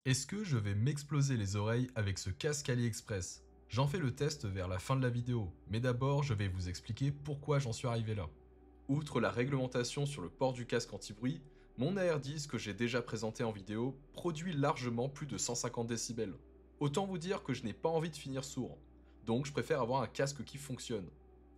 Est-ce que je vais m'exploser les oreilles avec ce casque AliExpress? J'en fais le test vers la fin de la vidéo, mais d'abord je vais vous expliquer pourquoi j'en suis arrivé là. Outre la réglementation sur le port du casque anti-bruit, mon AR10 que j'ai déjà présenté en vidéo produit largement plus de 150 décibels. Autant vous dire que je n'ai pas envie de finir sourd, donc je préfère avoir un casque qui fonctionne.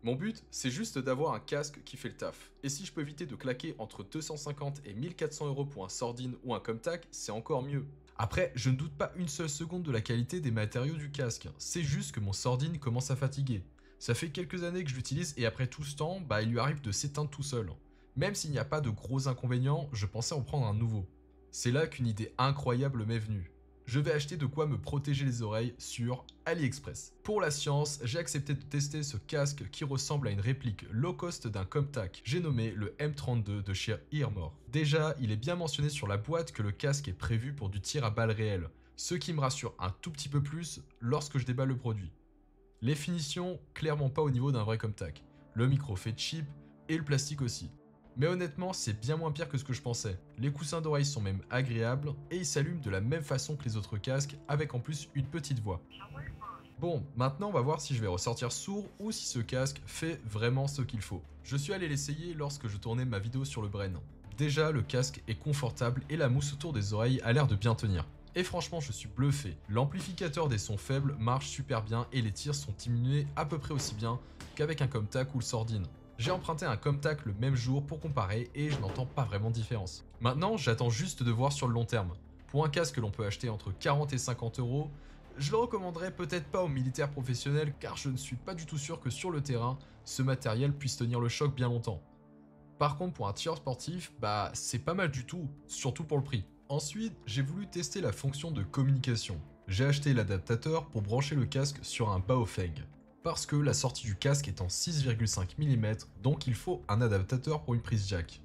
Mon but, c'est juste d'avoir un casque qui fait le taf. Et si je peux éviter de claquer entre 250 et 1400 € pour un Sordine ou un Comtac, c'est encore mieux. Après, je ne doute pas une seule seconde de la qualité des matériaux du casque, c'est juste que mon Sordine commence à fatiguer. Ça fait quelques années que je l'utilise et après tout ce temps, il lui arrive de s'éteindre tout seul. Même s'il n'y a pas de gros inconvénients, je pensais en prendre un nouveau. C'est là qu'une idée incroyable m'est venue. Je vais acheter de quoi me protéger les oreilles sur AliExpress. Pour la science, j'ai accepté de tester ce casque qui ressemble à une réplique low cost d'un Comtac. J'ai nommé le M32 de chez Earmore. Déjà, il est bien mentionné sur la boîte que le casque est prévu pour du tir à balles réelles, ce qui me rassure un tout petit peu plus lorsque je déballe le produit. Les finitions, clairement pas au niveau d'un vrai Comtac. Le micro fait cheap et le plastique aussi. Mais honnêtement, c'est bien moins pire que ce que je pensais. Les coussins d'oreilles sont même agréables et ils s'allument de la même façon que les autres casques avec en plus une petite voix. Bon, maintenant on va voir si je vais ressortir sourd ou si ce casque fait vraiment ce qu'il faut. Je suis allé l'essayer lorsque je tournais ma vidéo sur le Bren. Déjà, le casque est confortable et la mousse autour des oreilles a l'air de bien tenir. Et franchement, je suis bluffé. L'amplificateur des sons faibles marche super bien et les tirs sont diminués à peu près aussi bien qu'avec un Comtac ou le Sordine. J'ai emprunté un Comtac le même jour pour comparer et je n'entends pas vraiment de différence. Maintenant, j'attends juste de voir sur le long terme. Pour un casque que l'on peut acheter entre 40 et 50 €, je le recommanderais peut-être pas aux militaires professionnels car je ne suis pas du tout sûr que sur le terrain, ce matériel puisse tenir le choc bien longtemps. Par contre, pour un tireur sportif, c'est pas mal du tout, surtout pour le prix. Ensuite, j'ai voulu tester la fonction de communication. J'ai acheté l'adaptateur pour brancher le casque sur un Baofeng. Parce que la sortie du casque est en 6,5 mm, donc il faut un adaptateur pour une prise jack.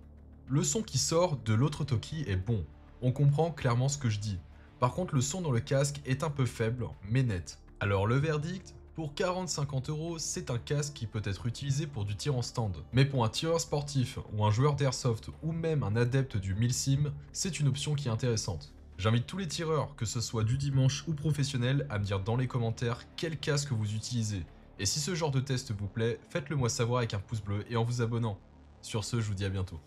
Le son qui sort de l'autre Toki est bon, on comprend clairement ce que je dis. Par contre, le son dans le casque est un peu faible, mais net. Alors le verdict, pour 40-50 €, c'est un casque qui peut être utilisé pour du tir en stand. Mais pour un tireur sportif, ou un joueur d'airsoft, ou même un adepte du milsim, c'est une option qui est intéressante. J'invite tous les tireurs, que ce soit du dimanche ou professionnel, à me dire dans les commentaires quel casque vous utilisez. Et si ce genre de test vous plaît, faites-le moi savoir avec un pouce bleu et en vous abonnant. Sur ce, je vous dis à bientôt.